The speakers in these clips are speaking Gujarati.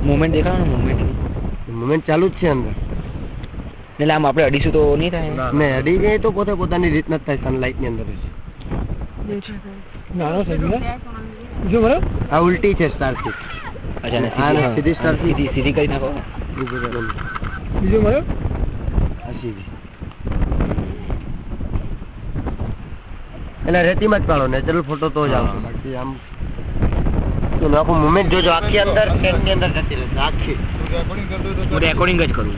મૂવમેન્ટ દેખાડો ને મુવમેન્ટ ચાલુ જ છે અંદર. એટલે આમ આપણે અડીશું તો નહીં થાય ને અડી જાય તો પોતાની રીતના જ થાય સનલાઇટ ની અંદર જ. નાનો છે જો બરાબર આ ઉલટી છે સ્ટારશીપ. અચ્છા ને આ સીધી સ્ટારશીપ સીધી કરી નાખો બીજો બરાબર આ સીધી. એટલે રેતીમાં જ પાડો નેચરલ ફોટો તો જ આવશે. બાકી આમ તો આખું મુવમેન્ટ જોજો આખી અંદર ટેન્ટની અંદર જતી રહેશે આખી. હું રેકોર્ડિંગ જ કરું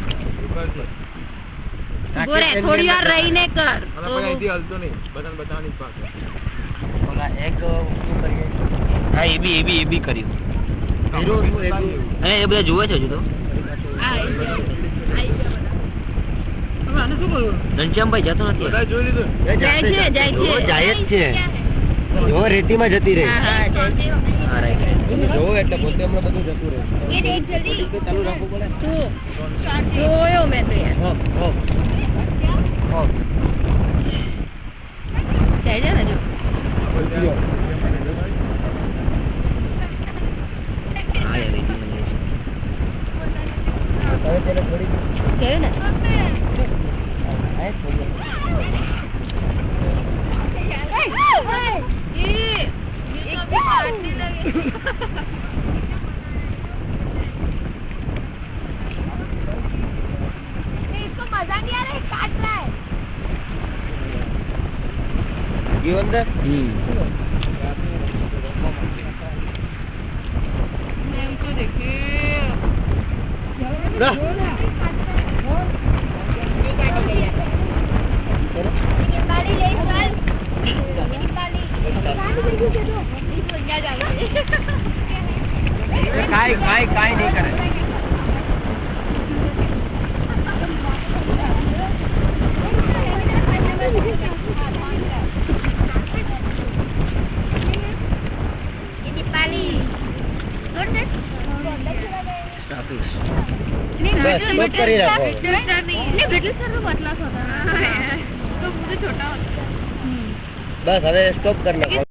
બોરે થોડી વાર રહીને કર તો અહીંથી હલતો નહીં બટન બતાવવાની જ પાસે. ઓલા એક શું કરીએ હા એ બી કર્યું અને એ બધા જોવે છે હજુ તો આને શું કરવું ઘનશ્યામભાઈ જતો નથી બધા જોઈ લીધું જાય જ છે. જો રેતીમાં જતી રહે. હા રાઈટ જોવો એટલે પોતે હમણાં બધું જતું રહે. એ દેખ જલ્દી ચાલુ રાખવું પડે. જોયો મેં તો યાર જાય છે ને જો હા યાર હવે તેને થોડી ગયું ને इसको मजा नहीं आ रहा है काट रहा है ગયું અંદર. मैं उनको देखे કાઈ નહીં કરે. बस કરી રાખો. पतला सा था तो मुझे छोटा होता બસ હવે સ્ટોપ કરી નાખો.